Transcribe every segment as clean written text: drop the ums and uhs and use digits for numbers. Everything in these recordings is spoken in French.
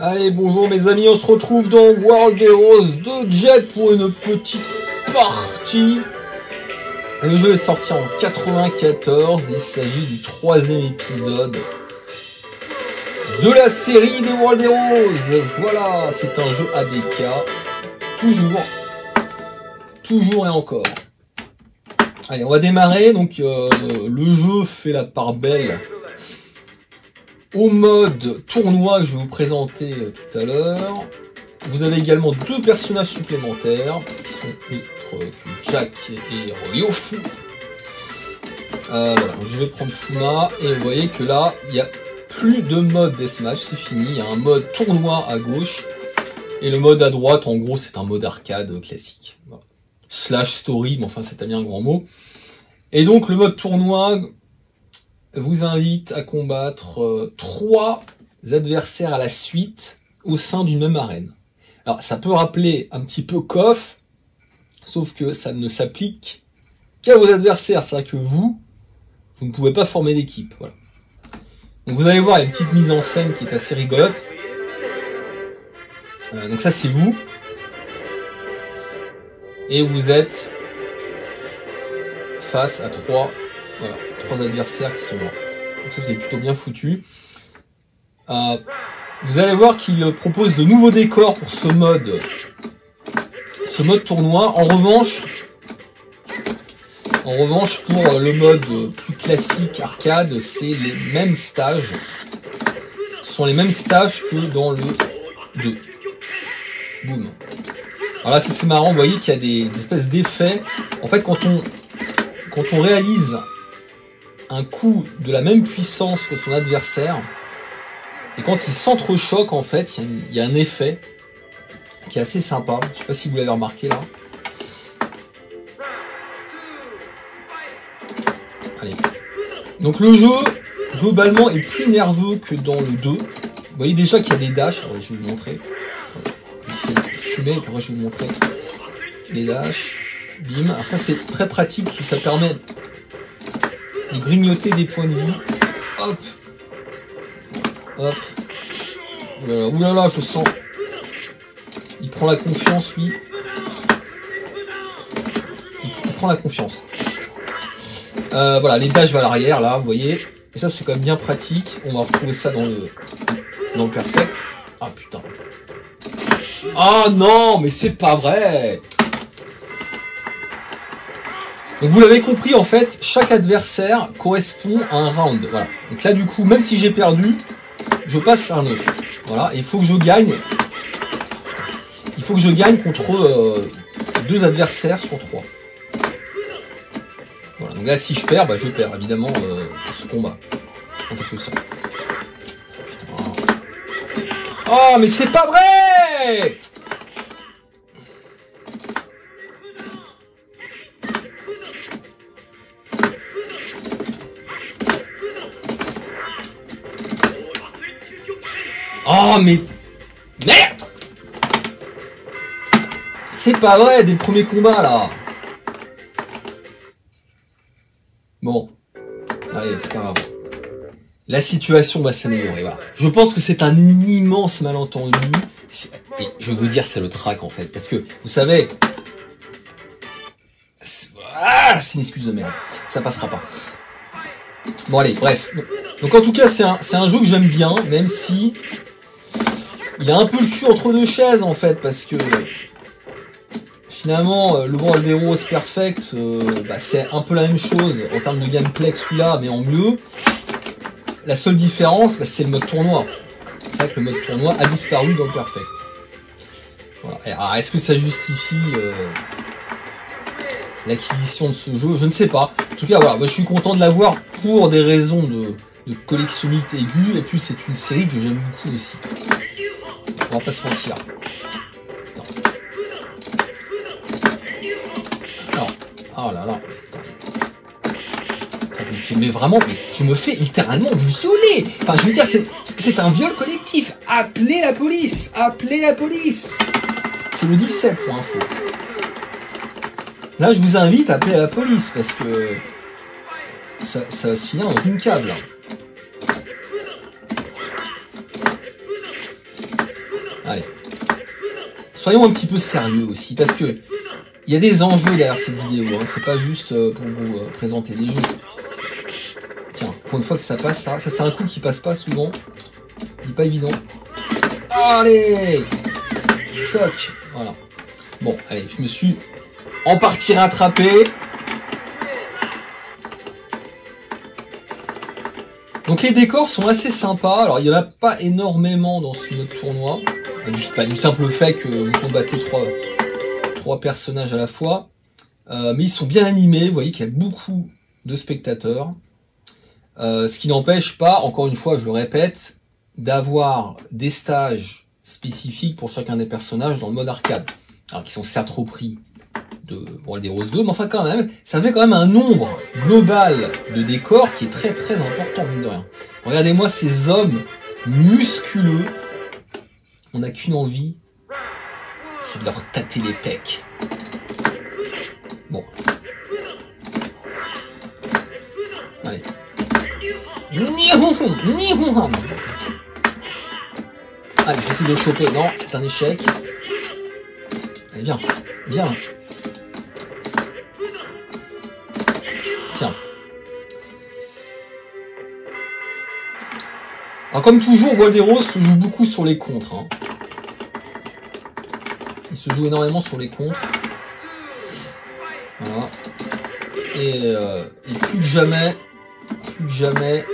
Allez, bonjour mes amis, on se retrouve dans World Heroes de Jet pour une petite partie. Le jeu est sorti en 94, il s'agit du 3e épisode de la série des World Heroes. Voilà, c'est un jeu ADK, toujours et encore. Allez, on va démarrer, donc le jeu fait la part belle au mode tournoi que je vais vous présenter tout à l'heure. Vous avez également 2 personnages supplémentaires qui sont autres que Jack et Ryofu. Voilà, donc je vais prendre Fuma et vous voyez que là il n'y a plus de mode deathmatch, c'est fini. Il y a un mode tournoi à gauche et le mode à droite, en gros, c'est un mode arcade classique. Voilà. Slash story, mais enfin c'est bien un grand mot. Et donc le mode tournoi vous invite à combattre 3 adversaires à la suite au sein d'une même arène. Alors ça peut rappeler un petit peu KOF, sauf que ça ne s'applique qu'à vos adversaires. C'est vrai que vous ne pouvez pas former d'équipe. Voilà. Donc vous allez voir, il y a une petite mise en scène qui est assez rigolote. Donc ça c'est vous. Et vous êtes face à 3 adversaires qui sont là. Donc ça c'est plutôt bien foutu. Vous allez voir qu'il propose de nouveaux décors pour ce mode tournoi. En revanche, pour le mode plus classique arcade, c'est les mêmes stages. Ce sont les mêmes stages que dans le 2. Boum. Alors là, c'est marrant, vous voyez qu'il y a des espèces d'effets. En fait, quand on réalise un coup de la même puissance que son adversaire, et quand il s'entrechoque, en fait, il y a un effet qui est assez sympa. Je sais pas si vous l'avez remarqué là. Allez. Donc le jeu, globalement, est plus nerveux que dans le 2. Vous voyez déjà qu'il y a des dashs. Alors, je vais vous montrer. C'est fumé, après je vais vous montrer les dashs. Bim. Alors ça c'est très pratique parce que ça permet de grignoter des points de vie. Hop. Hop. Oulala, je sens. Il prend la confiance, lui. Il prend la confiance. Voilà, les dashs vers l'arrière, là, vous voyez. Et ça, c'est quand même bien pratique. On va retrouver ça dans le perfect. Ah, putain. Ah non, mais c'est pas vrai. Donc vous l'avez compris, en fait, chaque adversaire correspond à un round. Voilà. Donc là, du coup, même si j'ai perdu, je passe à un autre. Voilà. Et il faut que je gagne. Il faut que je gagne contre 2 adversaires sur 3. Voilà. Donc là, si je perds, bah, je perds évidemment ce combat. En quelque sorte. Oh, mais c'est pas vrai! Oh mais merde! C'est pas vrai des premiers combats là. Bon, allez, c'est pas grave. La situation va s'améliorer. Voilà. Je pense que c'est un immense malentendu. Et je veux dire, c'est le track en fait, parce que vous savez, c'est une excuse de merde. Ça passera pas. Bon allez, bref. Donc en tout cas, c'est un jeu que j'aime bien, même si il a un peu le cul entre 2 chaises en fait, parce que finalement le World Heroes Perfect, c'est un peu la même chose en termes de gameplay que celui-là, mais en mieux. La seule différence, c'est le mode tournoi. C'est vrai que le mode tournoi a disparu dans le Perfect. Voilà. Alors, est-ce que ça justifie l'acquisition de ce jeu? Je ne sais pas. En tout cas, voilà, moi, je suis content de l'avoir pour des raisons de collectionnite aiguë, et puis c'est une série que j'aime beaucoup aussi. On va pas se mentir. Alors, oh là là. Je me fais littéralement violer. Enfin, je veux dire, c'est un viol collectif. Appelez la police. Appelez la police. C'est le 17 pour info. Là, je vous invite à appeler la police parce que ça va se finir dans une cave là. soyons un petit peu sérieux aussi, parce que il y a des enjeux derrière cette vidéo, hein. C'est pas juste pour vous présenter des jeux. Tiens, pour une fois que ça passe, ça c'est un coup qui passe pas souvent. Il est pas évident. Allez, toc, voilà. Bon, allez, je me suis en partie rattrapé. Donc les décors sont assez sympas. Alors il y en a pas énormément dans ce mode tournoi. Du simple fait que vous combattez trois personnages à la fois. Mais ils sont bien animés. Vous voyez qu'il y a beaucoup de spectateurs. Ce qui n'empêche pas, encore une fois, je le répète, d'avoir des stages spécifiques pour chacun des personnages dans le mode arcade. Alors qui sont certes repris de World Heroes 2, mais enfin quand même, ça fait quand même un nombre global de décors qui est très très important, mine de rien. Regardez-moi ces hommes musculeux. On n'a qu'une envie, c'est de leur tâter les pecs. Bon. Allez. Allez, j'essaie de le choper. Non, c'est un échec. Allez, viens. Viens. Tiens. Alors, comme toujours, World Heroes se joue beaucoup sur les contres. Hein. Il se joue énormément sur les contres. Voilà. Et plus que jamais,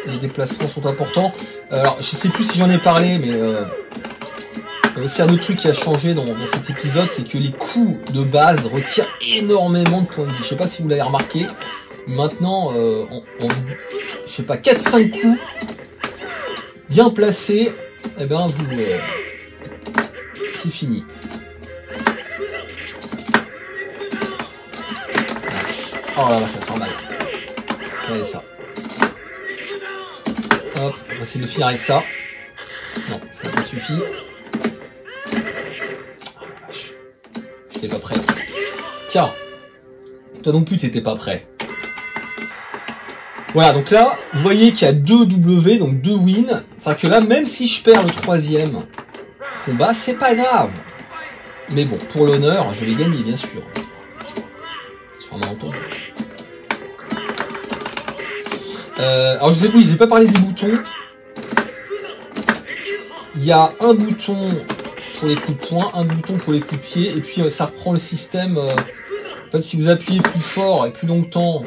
les déplacements sont importants. Alors, je sais plus si j'en ai parlé, mais c'est un autre truc qui a changé dans cet épisode, c'est que les coups de base retirent énormément de points de vie. Je sais pas si vous l'avez remarqué. Maintenant, je sais pas, 4-5 coups bien placés, eh ben c'est fini. Oh là là, ça va faire mal. Regardez ça. Hop, on va essayer de le finir avec ça. Non, ça n'a pas suffi. Oh la vache. J'étais pas prêt. Tiens. Toi non plus, t'étais pas prêt. Voilà, donc là, vous voyez qu'il y a 2 W, donc 2 wins. C'est-à-dire que là, même si je perds le 3e combat, c'est pas grave. Mais bon, pour l'honneur, je vais gagner, bien sûr. Sûrement entendu. Alors je vous ai pas parlé des boutons. Il y a un bouton pour les coups de poing, un bouton pour les coups de pied, et puis ça reprend le système. En fait, si vous appuyez plus fort et plus longtemps,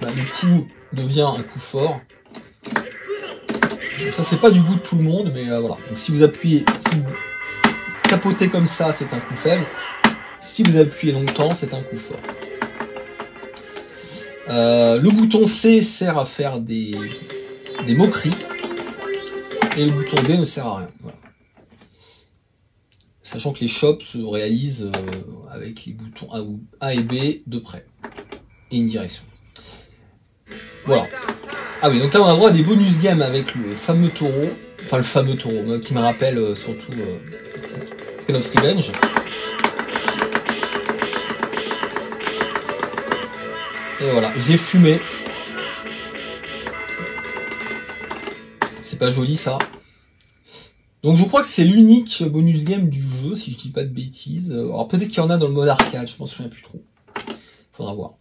bah, le coup devient un coup fort. Donc ça c'est pas du goût de tout le monde, mais voilà. Donc si vous appuyez, si vous tapotez comme ça, c'est un coup faible. Si vous appuyez longtemps, c'est un coup fort. Le bouton C sert à faire des moqueries et le bouton D ne sert à rien. Voilà. Sachant que les shops se réalisent avec les boutons A et B de près et une direction. Voilà. Ah oui, donc là on a droit à des bonus games avec le fameux taureau, enfin le fameux taureau qui me rappelle surtout Kenov's Revenge. Et voilà, je l'ai fumé. C'est pas joli ça. Donc je crois que c'est l'unique bonus game du jeu, si je dis pas de bêtises. Alors peut-être qu'il y en a dans le mode arcade, je m'en souviens plus trop. Faudra voir.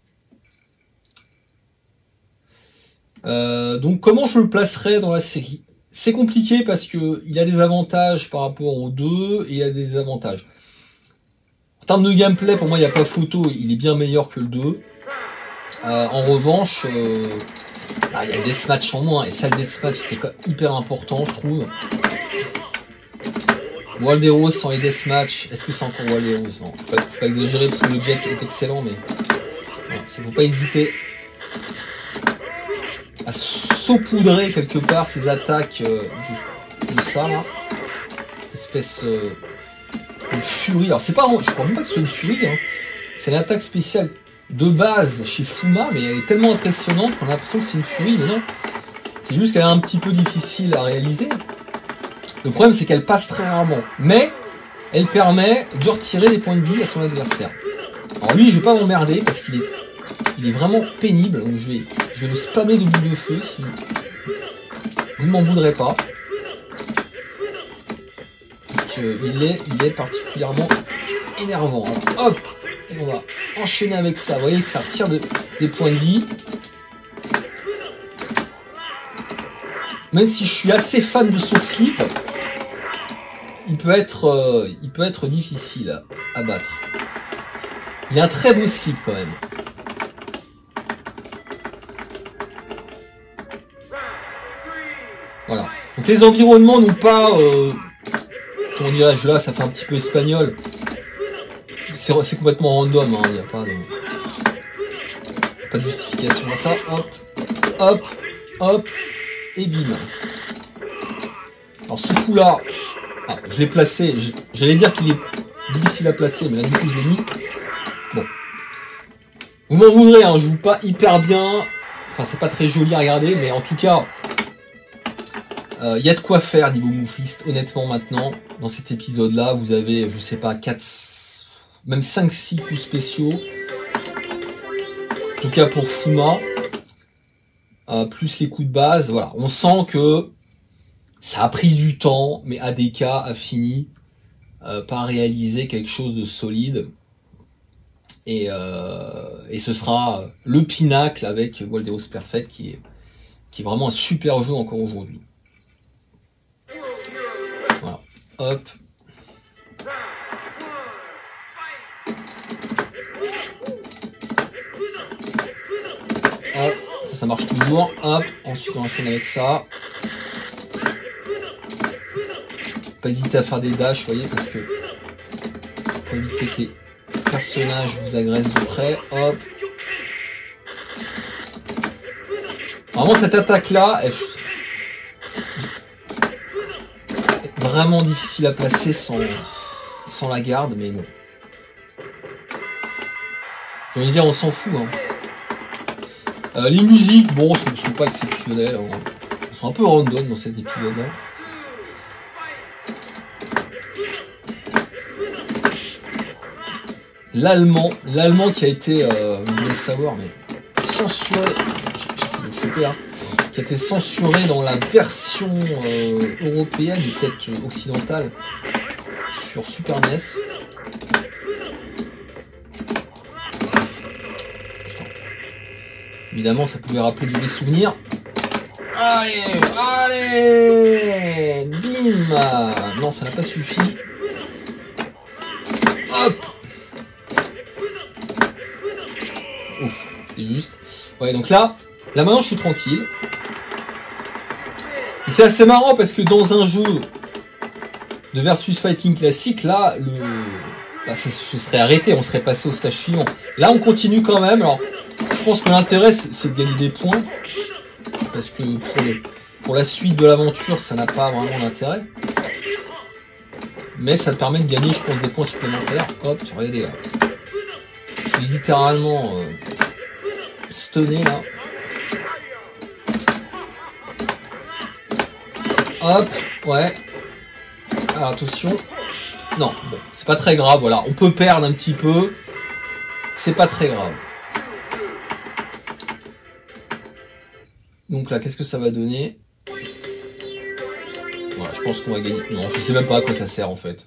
Donc comment je le placerai dans la série? C'est compliqué parce que il a des avantages par rapport aux deux et il a des désavantages. En termes de gameplay, pour moi il n'y a pas photo, il est bien meilleur que le 2. En revanche, il y a le deathmatch en moins, et ça, le deathmatch, c'était hyper important, je trouve. World Heroes sans les deathmatch, est-ce que c'est encore World Heroes? Non, faut pas exagérer parce que le jet est excellent, mais voilà, il ne faut pas hésiter à saupoudrer quelque part ces attaques de ça, là. Espèce de furie. Alors, c'est pas, je crois même pas que ce soit une furie, hein. C'est l'attaque spéciale de base chez Fuma, mais elle est tellement impressionnante qu'on a l'impression que c'est une furie, mais non. C'est juste qu'elle est un petit peu difficile à réaliser. Le problème, c'est qu'elle passe très rarement, mais elle permet de retirer des points de vie à son adversaire. Alors lui, je vais pas m'emmerder parce qu'il est vraiment pénible, donc je vais le spammer de boules de feu si vous ne m'en voudrez pas. Parce il est particulièrement énervant. Alors, hop, et on va enchaîner avec ça. Vous voyez que ça retire des points de vie. Même si je suis assez fan de son slip, il peut être difficile à battre. Il a un très beau slip quand même. Voilà. Donc les environnements n'ont pas... comment dirais-je, là ça fait un petit peu espagnol. C'est complètement random, hein. Il n'y a pas de justification à ça. Hop, hop, hop, et bim. Alors ce coup là, je l'ai placé, j'allais dire qu'il est difficile à placer, mais là du coup je l'ai mis. Bon. Vous m'en voudrez, hein, je joue pas hyper bien. Enfin c'est pas très joli à regarder, mais en tout cas... y a de quoi faire niveau moufliste, honnêtement maintenant. Dans cet épisode là, vous avez, je sais pas, 4, même 5-6 coups spéciaux. En tout cas pour Fuma. Plus les coups de base, voilà. On sent que ça a pris du temps, mais ADK a fini par réaliser quelque chose de solide. Et ce sera le pinacle avec Walderos Perfect qui est vraiment un super jeu encore aujourd'hui. Voilà. Hop. Hop. Ça marche toujours. Hop. Ensuite on enchaîne avec ça. Pas hésiter à faire des dashs, vous voyez, parce que pour éviter que les personnages vous agressent de près. Hop. Vraiment cette attaque là est vraiment difficile à placer sans la garde, mais bon. Je veux dire, on s'en fout. Hein. Les musiques, bon, ne sont pas exceptionnelles. Hein. Elles sont un peu random dans cet épisode-là. L'allemand qui a été, vous devez le savoir, mais censuré. J'essaie de le choper, hein. Qui a été censuré dans la version européenne ou peut-être occidentale sur Super NES. Évidemment, ça pouvait rappeler de mes souvenirs. Allez, allez, bim. Non, ça n'a pas suffi. Hop. Ouf, c'était juste. Ouais, donc là maintenant, je suis tranquille. C'est assez marrant parce que dans un jeu de versus fighting classique, là, ce serait arrêté, on serait passé au stage suivant. Là, on continue quand même. Alors, je pense que l'intérêt, c'est de gagner des points. Parce que pour la suite de l'aventure, ça n'a pas vraiment d'intérêt. Mais ça te permet de gagner, je pense, des points supplémentaires. Hop, regardez là. Je l'ai littéralement stunné là. Hop, ouais. Alors attention. Non, bon, c'est pas très grave, voilà. On peut perdre un petit peu. C'est pas très grave. Donc là, qu'est-ce que ça va donner? Voilà, je pense qu'on va gagner. Non, je sais même pas à quoi ça sert en fait.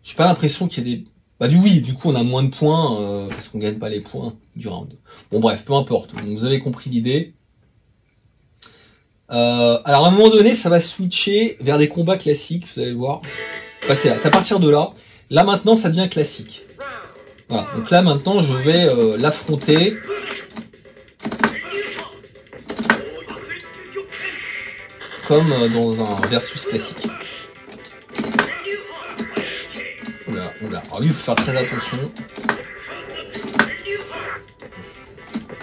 J'ai pas l'impression qu'il y ait des... Bah oui, du coup on a moins de points parce qu'on gagne pas les points du round. Bon bref, peu importe. Donc, vous avez compris l'idée. Alors à un moment donné, ça va switcher vers des combats classiques, vous allez le voir. Enfin, c'est à partir de là. Là maintenant, ça devient classique. Voilà. Donc là maintenant, je vais l'affronter. Comme dans un versus classique. Oula, oula. Alors lui, il faut faire très attention.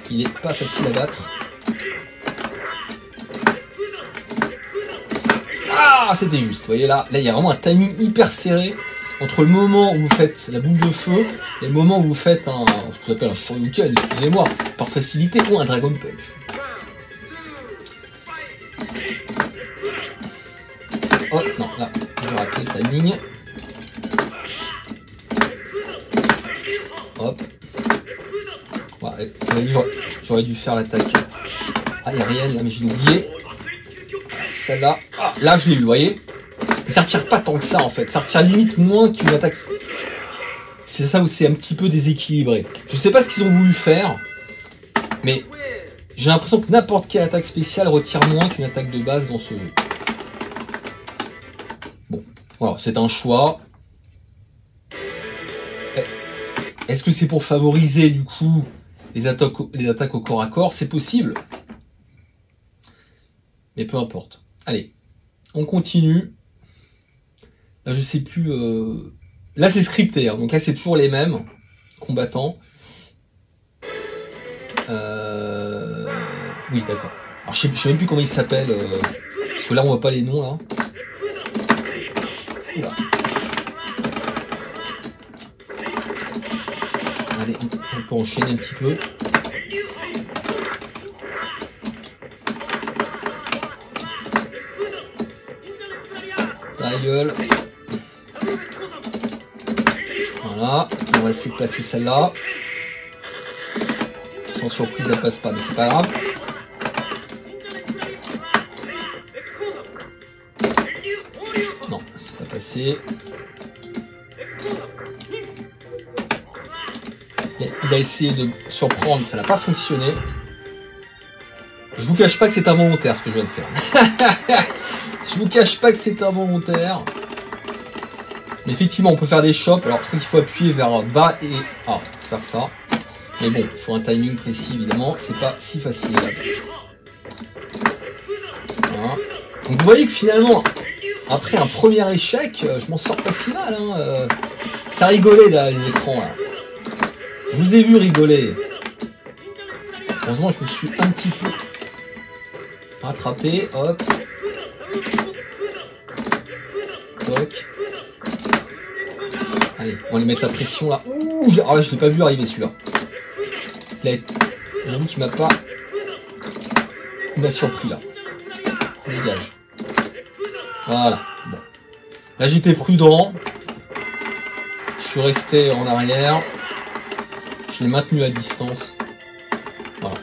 Il est pas facile à battre. Ah, c'était juste. Vous voyez là, il y a vraiment un timing hyper serré entre le moment où vous faites la boule de feu et le moment où vous faites ce que j'appelle un Shoryuken, excusez-moi, par facilité, ou un Dragon Punch. Oh non, là, j'ai raté le timing. Hop. Voilà, j'aurais dû faire l'attaque aérienne, là, mais j'ai oublié. Celle-là, ah, là je l'ai eu, vous voyez. Mais ça retire pas tant que ça en fait, ça retire limite moins qu'une attaque. C'est ça où c'est un petit peu déséquilibré. Je sais pas ce qu'ils ont voulu faire, mais j'ai l'impression que n'importe quelle attaque spéciale retire moins qu'une attaque de base dans ce jeu. Bon, voilà, c'est un choix. Est-ce que c'est pour favoriser du coup les attaques au corps à corps? C'est possible. Mais peu importe. Allez, on continue. Là, je sais plus... Là, c'est scripté. Hein. Donc là, c'est toujours les mêmes combattants. Oui, d'accord. Alors, je sais même plus comment ils s'appellent. Parce que là, on voit pas les noms, là. Oula. Allez, on peut enchaîner un petit peu. Ta gueule. Voilà, on va essayer de placer celle-là. Sans surprise, elle passe pas, mais c'est pas grave. Non, c'est pas passé. Il a essayé de surprendre, ça n'a pas fonctionné. Je vous cache pas que c'est involontaire ce que je viens de faire. Je vous cache pas que c'est involontaire. Mais effectivement, on peut faire des chops. Alors, je crois qu'il faut appuyer vers bas et A pour faire ça. Mais bon, il faut un timing précis, évidemment. C'est pas si facile. Voilà. Donc, vous voyez que finalement, après un premier échec, je m'en sors pas si mal. Hein. Ça rigolait derrière les écrans. Là. Je vous ai vu rigoler. Heureusement, je me suis un petit peu rattrapé. Hop. Toc. Allez, on va lui mettre la pression là. Ouh, ah là, je l'ai pas vu arriver celui-là. J'avoue qu'il m'a pas... Il m'a surpris là. Dégage. Voilà. Bon. Là, j'étais prudent. Je suis resté en arrière. Je l'ai maintenu à distance. Voilà.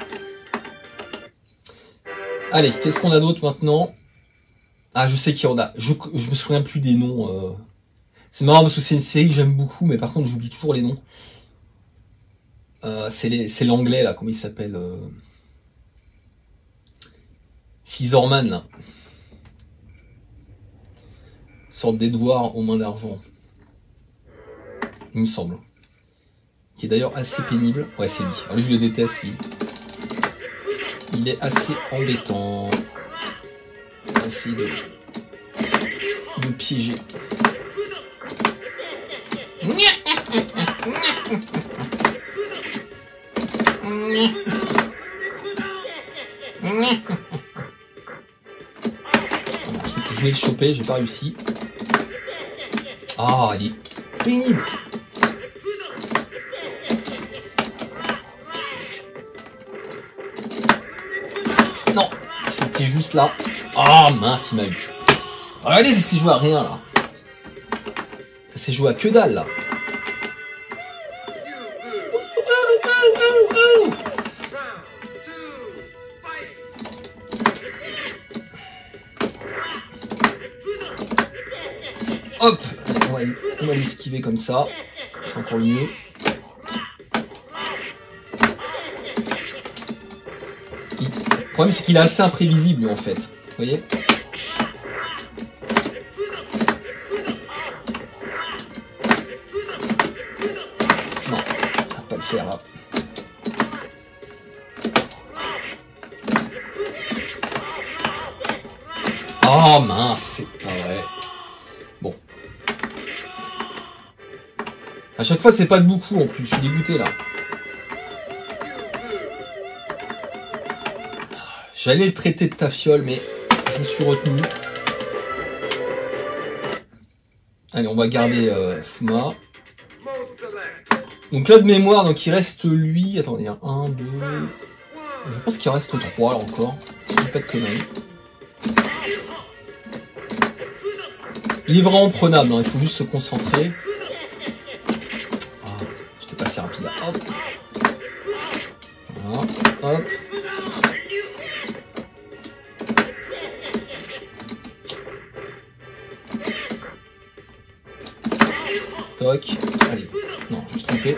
Allez, qu'est-ce qu'on a d'autre maintenant? Ah, je sais qu'il y en a. Je me souviens plus des noms. C'est marrant parce que c'est une série que j'aime beaucoup, mais par contre, j'oublie toujours les noms. C'est l'anglais, là, comment il s'appelle Scissorman, là. Sorte d'Edouard aux mains d'argent. Il me semble. Qui est d'ailleurs assez pénible. Ouais, c'est lui. Alors lui, je le déteste, lui. Il est assez embêtant. On va essayer de le piéger. Je voulais le choper, j'ai pas réussi. Ah, il est pénible. Non, c'était juste là. Ah mince, il m'a eu. Regardez, ça s'est joué à rien là. Ça s'est joué à que dalle là. Hop, on va l'esquiver comme ça. C'est encore le mieux. Le problème c'est qu'il est assez imprévisible en fait. Vous voyez ? Non, ça va pas le faire là. Oh mince, c'est pas vrai. Bon. À chaque fois c'est pas de beaucoup en plus, je suis dégoûté là. J'allais le traiter de tafiole, mais je me suis retenu. Allez, on va garder Fuma. Donc là de mémoire, donc il reste lui. Attendez, 1, 2. Je pense qu'il reste 3 là encore. Si je dis pas de conneries. Il est vraiment prenable, hein, il faut juste se concentrer. Ah, j'étais passé rapide là. Hop. Voilà, hop. Ok.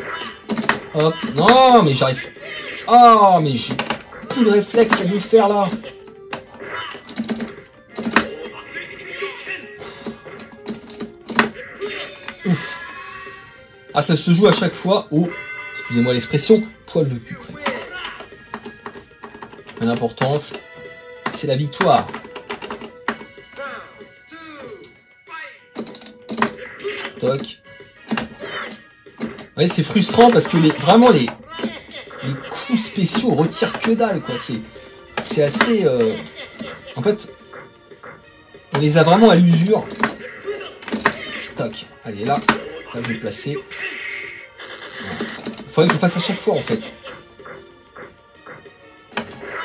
Hop. Non, mais j'arrive. Oh, mais j'ai plus de réflexe à lui faire là. Ouf. Ah, ça se joue à chaque fois au, excusez-moi l'expression, poil de cul. L'importance, c'est la victoire. Toc. Ouais, c'est frustrant parce que vraiment les coups spéciaux retirent que dalle, quoi. C'est assez. En fait, on les a vraiment à l'usure. Tac. Allez, là je vais le placer. Il faudrait que je fasse à chaque fois, en fait.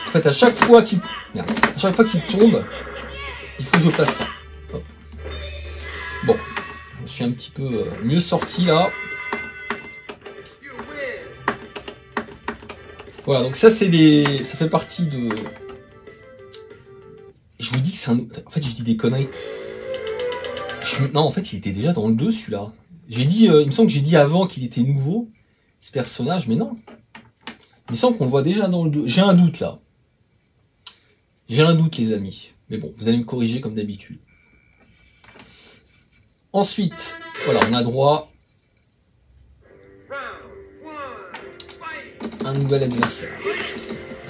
En fait, à chaque fois qu'il tombe, il faut que je place ça. Hop. Bon, je suis un petit peu mieux sorti là. Voilà, donc ça ça fait partie de. Je vous dis que c'est un. En fait, je dis des conneries. Non, en fait, il était déjà dans le 2 celui-là. J'ai dit, il me semble que j'ai dit avant qu'il était nouveau ce personnage, mais non. Il me semble qu'on le voit déjà dans le 2. J'ai un doute là. J'ai un doute, les amis. Mais bon, vous allez me corriger comme d'habitude. Ensuite, voilà, on a droit à un nouvel adversaire.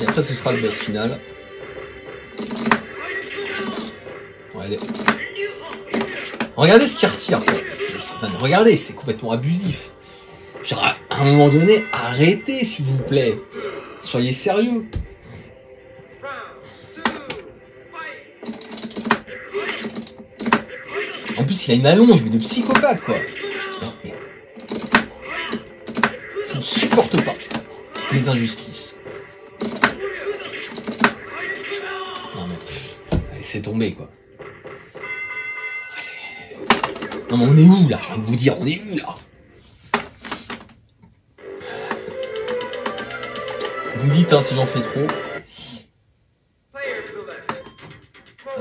Et après, ce sera le boss final. Regardez ce qu'il retire. Regardez, c'est complètement abusif. Genre, à un moment donné, arrêtez, s'il vous plaît. Soyez sérieux. En plus, il a une allonge, mais de psychopathe, quoi. Je ne supporte pas les injustices. Non, mais laissez tomber, quoi. Non, mais on est où, là? J'ai envie de vous dire, on est où, là? Vous me dites, hein, si j'en fais trop.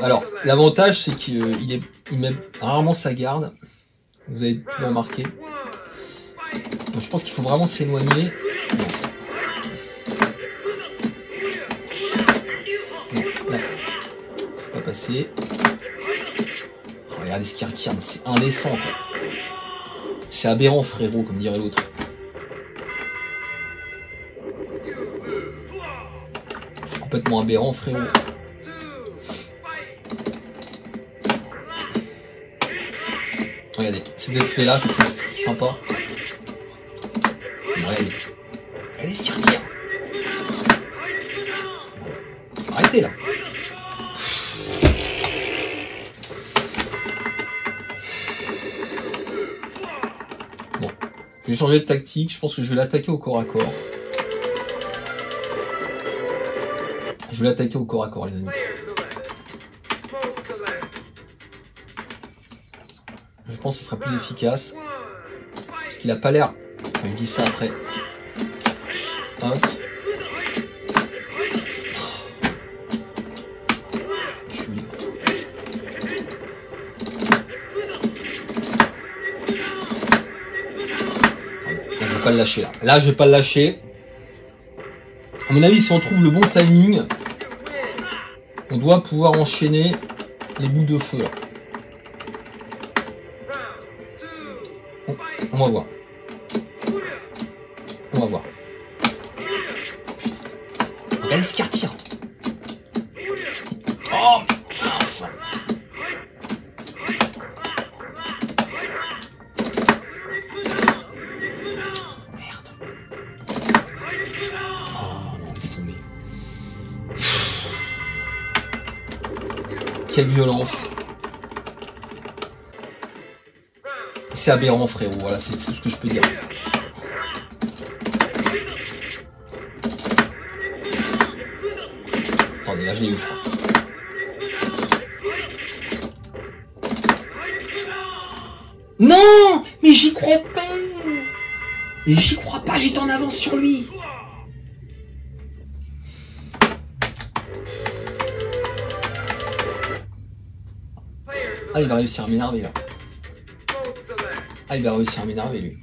Alors, l'avantage, c'est qu'il met rarement sa garde. Vous avez pu le remarquer. Donc, je pense qu'il faut vraiment s'éloigner. Non, là, c'est pas passé. Oh, regardez ce qu'il retire, mais c'est indécent, quoi. C'est aberrant, frérot, comme dirait l'autre. C'est complètement aberrant, frérot. Regardez, ces effets-là, c'est sympa. Regardez. Regardez ce qu'il retire. Arrêtez, là. Bon. Je vais changer de tactique. Je pense que je vais l'attaquer au corps à corps. Je vais l'attaquer au corps à corps, les amis. Je pense que ce sera plus efficace. Parce qu'il a pas l'air. Je dis ça après. Hop. Je vais pas le lâcher là. Là, je vais pas le lâcher. À mon avis, si on trouve le bon timing, on doit pouvoir enchaîner les boules de feu là. On va voir. On va voir. Regardez ce qu'il retire. Oh mince. Merde. Oh non, laisse tomber. Quelle violence. C'est aberrant, frérot. Voilà, c'est ce que je peux dire. Attendez, là je l'ai eu, je crois. Non, mais j'y crois pas. Mais j'y crois pas, j'étais en avance sur lui. Ah, il va réussir à m'énerver là. Ah, il va réussir à m'énerver lui.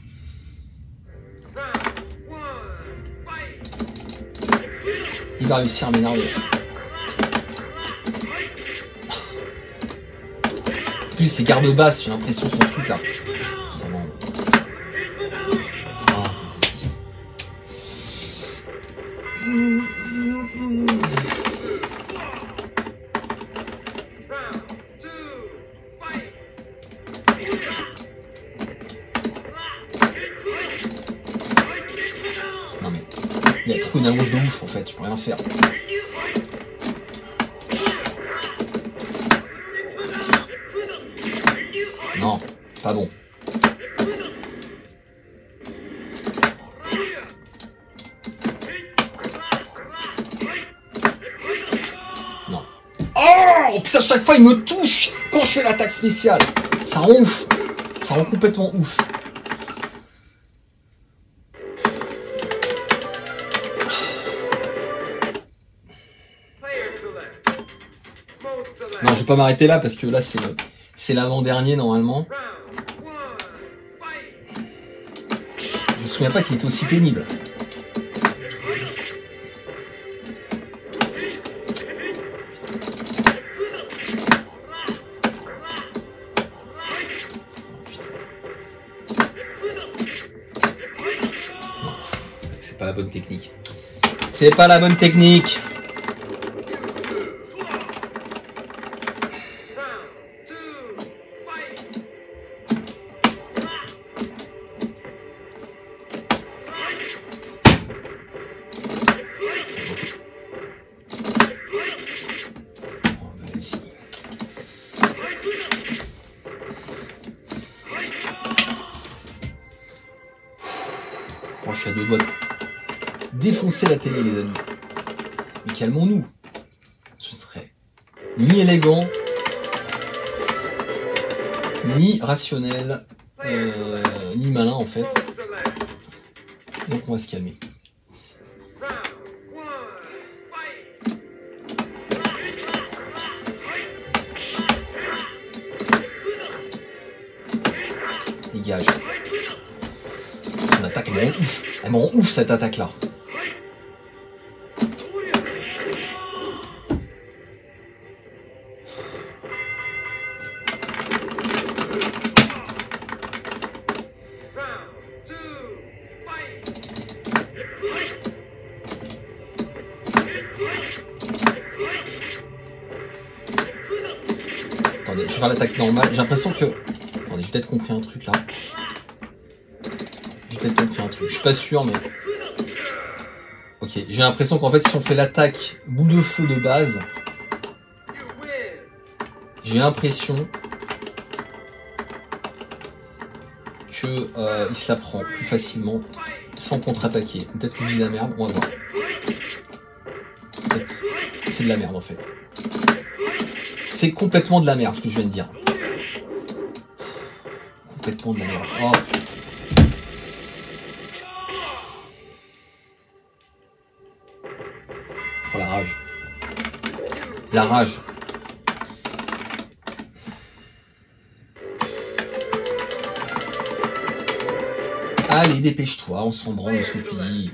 Il va réussir à m'énerver. En plus, c'est garde basse, j'ai l'impression, son truc là. Oh non. Ah, non mais, il y a trop une allonge de ouf en fait, je peux rien faire. Non, pas bon. Non. Oh, puis à chaque fois il me touche quand je fais l'attaque spéciale. Ça rend ouf. Ça rend complètement ouf. Non, je vais pas m'arrêter là parce que là c'est l'avant-dernier normalement. Je me souviens pas qu'il était aussi pénible. Non, c'est pas la bonne technique. C'est pas la bonne technique. Je suis à 2 doigts de défoncer la télé, les amis. Mais calmons-nous. Ce serait ni élégant, ni rationnel, ni malin en fait. Donc on va se calmer. Dégage. Son attaque, elle me rend ouf. Elle me rend ouf cette attaque là. Attendez, je vais faire l'attaque normale. J'ai l'impression que... Attendez, j'ai peut-être compris un truc là. Je suis pas sûr, mais... Ok, j'ai l'impression qu'en fait, si on fait l'attaque boule de feu de base, j'ai l'impression que il se la prend plus facilement sans contre-attaquer. Peut-être que je dis de la merde, on va voir. C'est de la merde en fait. C'est complètement de la merde ce que je viens de dire. Complètement de la merde. Oh putain. Oh la rage. La rage. Allez, dépêche-toi, on s'en branle de ce que tu dis.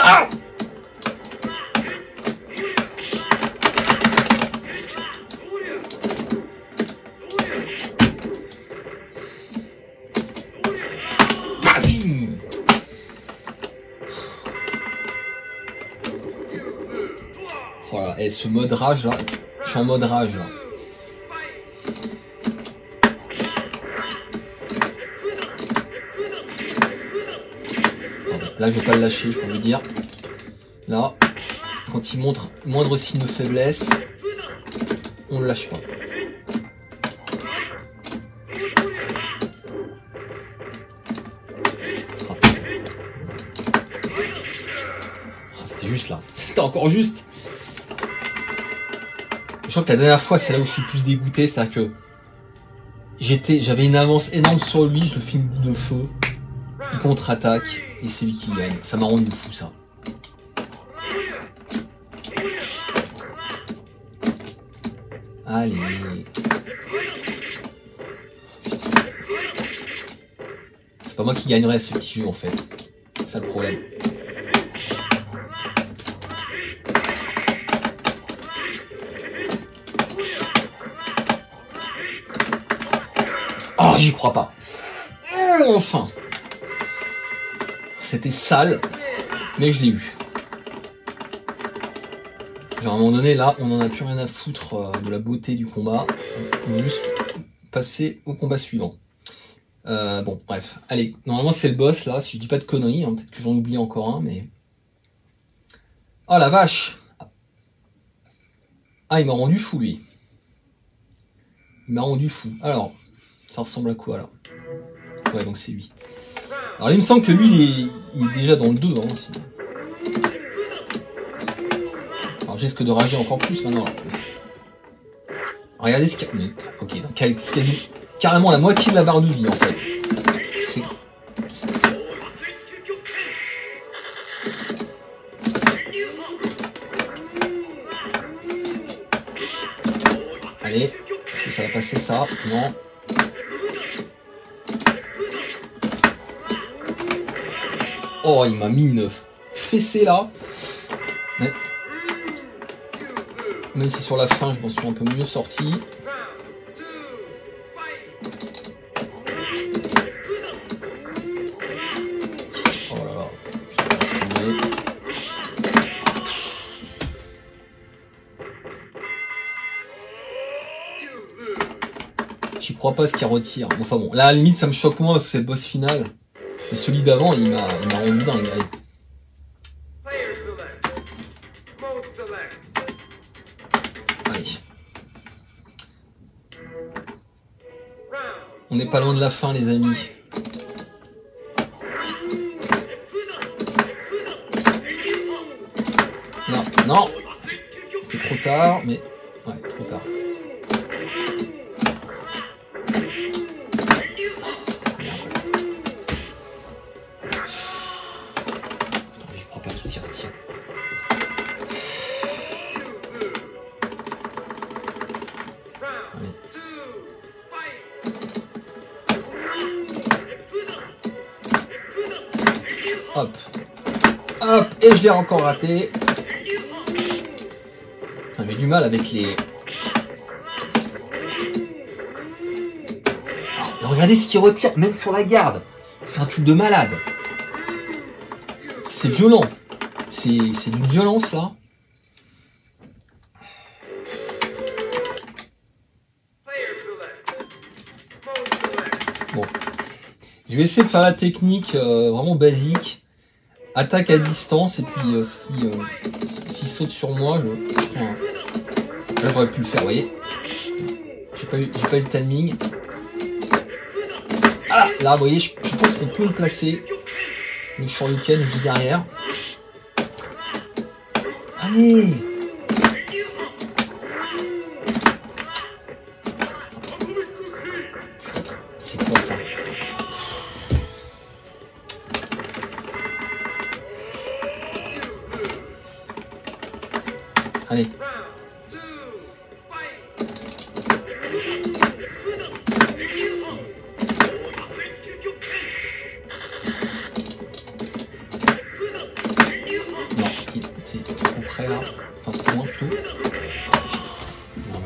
Ah! Vas-y! Voilà, et ce mode rage là, je suis en mode rage là. Là je vais pas le lâcher, je peux vous dire. Là, quand il montre moindre signe de faiblesse, on le lâche pas. C'était juste là. C'était encore juste. Je crois que la dernière fois, c'est là où je suis le plus dégoûté, c'est-à-dire que j'avais une avance énorme sur lui, je le fais une boule de feu, il contre-attaque, et c'est lui qui gagne. Ça m'a rendu fou, ça. Allez. C'est pas moi qui gagnerais ce petit jeu en fait. C'est ça le problème. Oh, j'y crois pas. Enfin. C'était sale, mais je l'ai eu. Genre à un moment donné, là, on en a plus rien à foutre de la beauté du combat. On va juste passer au combat suivant. Bon, bref. Allez, normalement c'est le boss, là, si je dis pas de conneries. Hein, peut-être que j'en oublie encore un, mais... Oh la vache! Ah, il m'a rendu fou, lui. Il m'a rendu fou. Alors, ça ressemble à quoi, là? Ouais, donc c'est lui. Alors, il me semble que lui, il est déjà dans le 2, hein, si... Alors, je risque de rager encore plus, maintenant. Regardez ce qu'il y a... Ok, donc c'est quasi... carrément la moitié de la barre de vie, en fait. C'est... Allez, est-ce que ça va passer, ça? Non. Oh, il m'a mis une fessée, là. Mais... même si sur la fin, je m'en suis un peu mieux sorti. Oh là là. J'y crois pas ce qu'il retire. Enfin bon, là à la limite ça me choque moins parce que c'est le boss final. Mais celui d'avant il m'a rendu dingue. Allez. Allez. On n'est pas loin de la fin les amis. Non, non. C'est trop tard, mais... ouais, trop tard. J'y crois pas qu'il s'y retire. Allez. Hop. Hop. Et je l'ai encore raté. J'ai du mal avec les... Oh, regardez ce qu'il retire, même sur la garde. C'est un truc de malade. C'est violent. C'est d'une violence, là. Bon. Je vais essayer de faire la technique vraiment basique. Attaque à distance, et puis s'il saute sur moi, je prends un... Là, j'aurais pu le faire, vous voyez. J'ai pas eu le timing. Ah, là, vous voyez, je pense qu'on peut le placer. Le Shoryuken juste derrière. Allez! C'est quoi ça? Allez.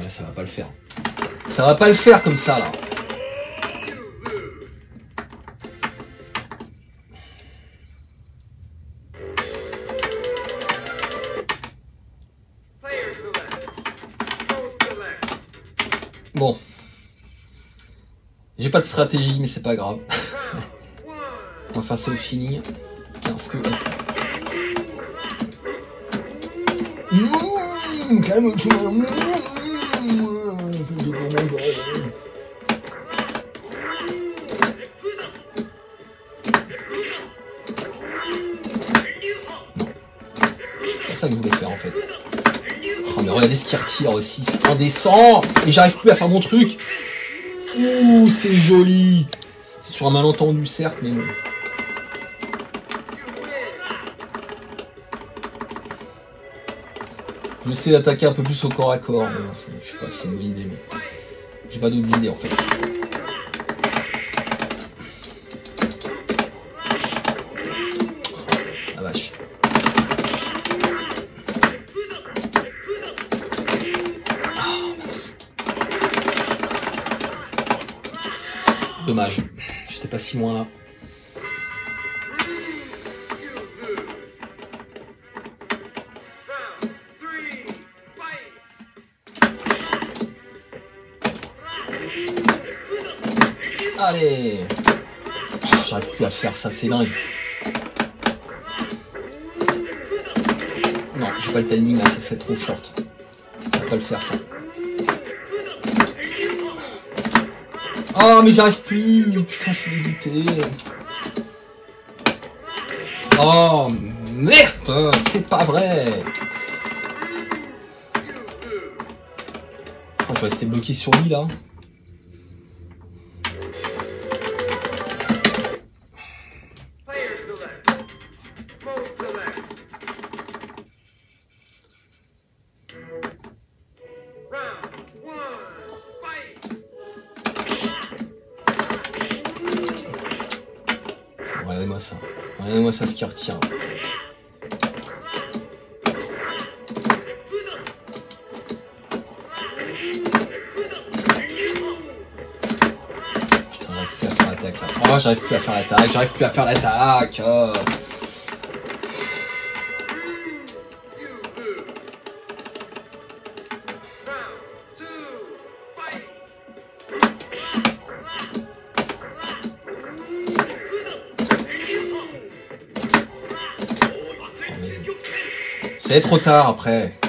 Ça va pas le faire. Ça va pas le faire comme ça là. Bon. J'ai pas de stratégie mais c'est pas grave. On va faire ça au feeling. Calme-toi. C'est ça que je voulais faire en fait. Oh mais regardez ce qu'il retire aussi, c'est indécent. Et j'arrive plus à faire mon truc. Ouh, c'est joli. C'est sur un malentendu certes, mais bon. Je vais essayer d'attaquer un peu plus au corps à corps. Je sais pas si c'est une bonne idée, mais j'ai pas d'autres idées en fait. La vache. Dommage. J'étais pas si loin là. Allez, j'arrive plus à faire ça, c'est dingue. Non, j'ai pas le timing là, c'est trop short. Ça va pas le faire ça. Oh mais j'arrive plus, putain je suis dégoûté. Oh merde, c'est pas vrai. Oh, je vais rester bloqué sur lui là. Regardez-moi ça. Regardez-moi ça, ce qui retient. Putain, j'arrive plus à faire l'attaque là. Oh, j'arrive plus à faire l'attaque, j'arrive plus à faire l'attaque. Oh. C'est trop tard après.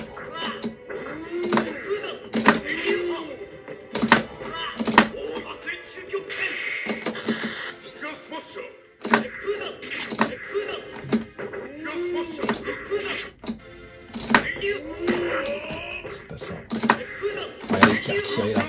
C'est pas ça. Regardez ce qu'il a retiré là.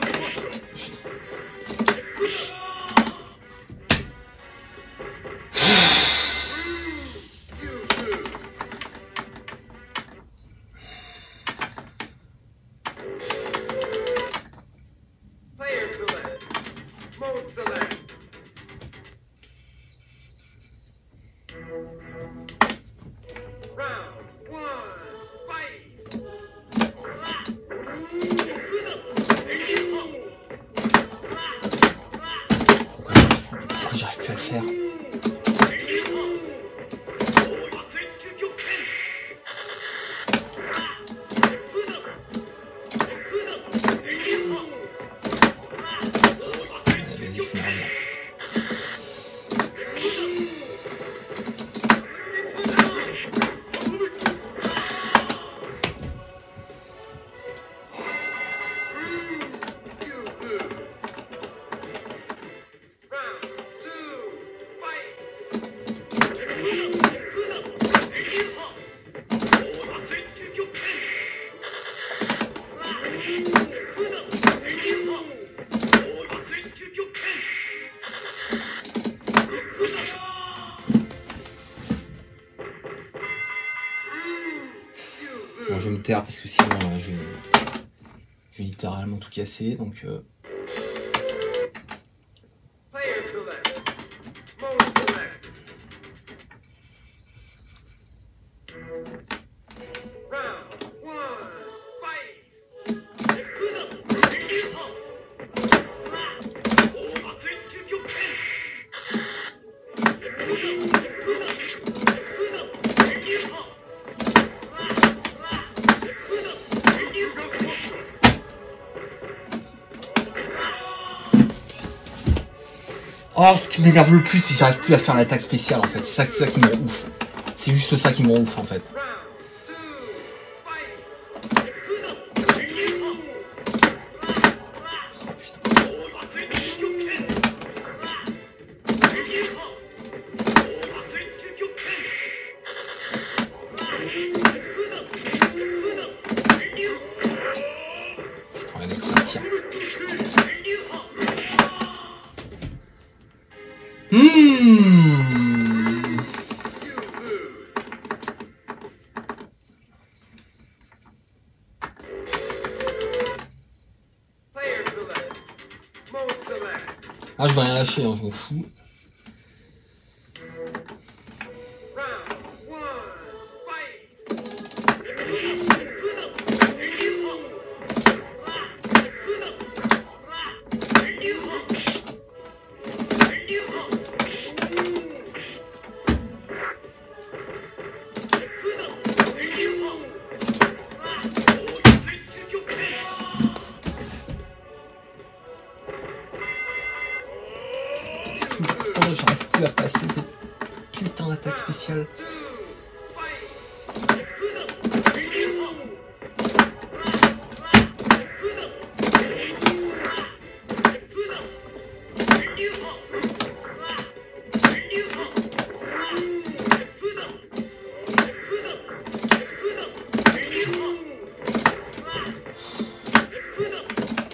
Pourquoi j'arrive plus à le faire? Bon, je vais me taire parce que sinon je vais littéralement tout casser. Donc oh, ce qui m'énerve le plus, c'est que j'arrive plus à faire l'attaque spéciale en fait. C'est ça qui me rend ouf. C'est juste ça qui me rend ouf en fait. Regardez ce que ça tire. Ah, je vais rien lâcher, hein, je m'en fous. J'arrive plus à passer cette putain d'attaque spéciale.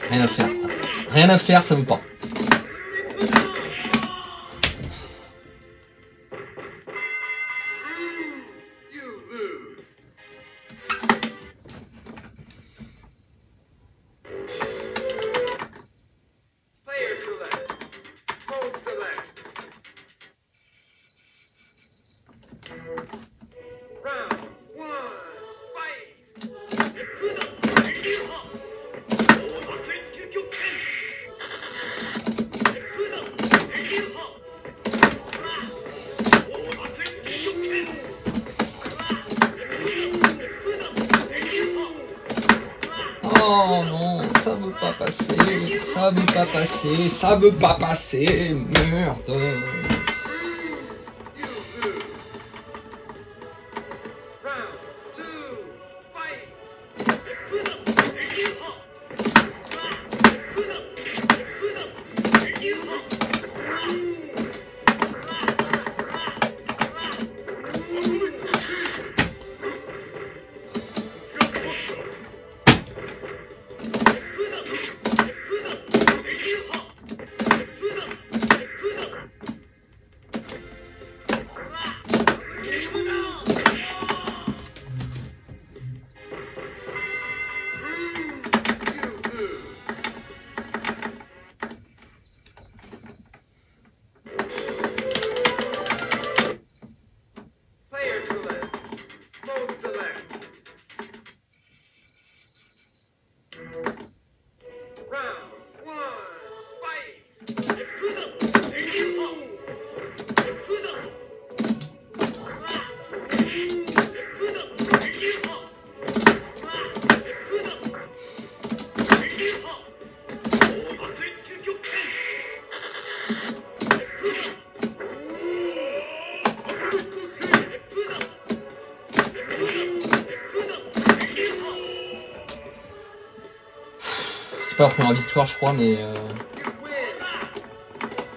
Rien à faire. Rien à faire, ça veut pas. Oh non, ça veut pas passer, ça veut pas passer, ça veut pas passer, merde. C'est pas la première victoire, je crois, mais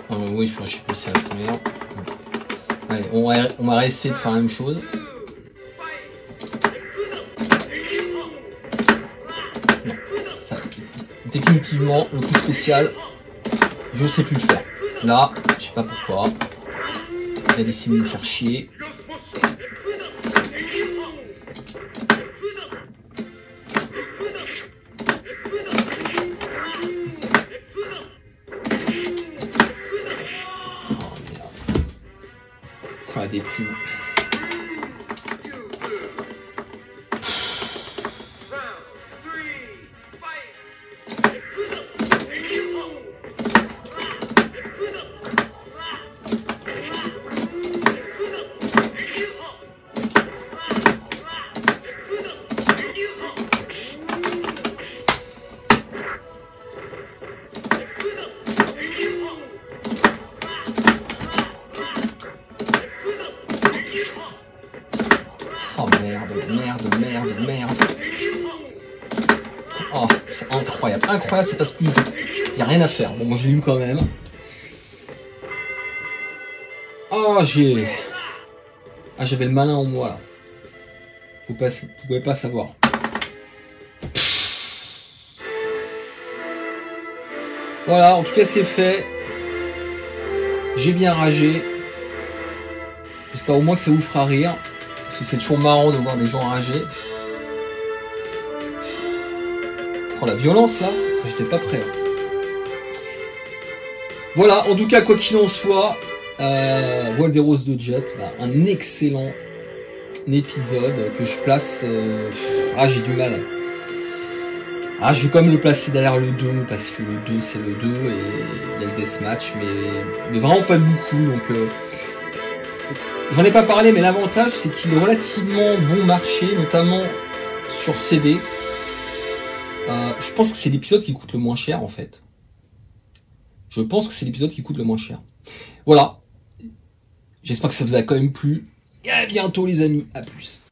oui, il faut que j'ai passé à la première. Allez, on va réessayer de faire la même chose. Non, ça, définitivement, le coup spécial, je sais plus le faire. Là, je sais pas pourquoi. Il a décidé de me faire chier. La déprime. Oh merde. Oh, c'est incroyable, c'est parce qu'il n'y a rien à faire. Bon, moi je l'ai eu quand même. Oh, j'avais le malin en moi là. Vous pouvez pas savoir. Voilà, en tout cas c'est fait. J'ai bien ragé. J'espère au moins que ça vous fera rire. Parce que c'est toujours marrant de voir des gens rager. Oh la violence là, j'étais pas prêt. Hein. Voilà, en tout cas, quoi qu'il en soit, Voile des Roses de Jet, bah, un excellent épisode que je place... j'ai du mal. Je vais quand même le placer derrière le 2, parce que le 2 c'est le 2, et il y a le deathmatch, mais vraiment pas beaucoup, donc... j'en ai pas parlé, mais l'avantage c'est qu'il est relativement bon marché, notamment sur CD. Je pense que c'est l'épisode qui coûte le moins cher en fait. Je pense que c'est l'épisode qui coûte le moins cher. Voilà. J'espère que ça vous a quand même plu. Et à bientôt les amis. À plus.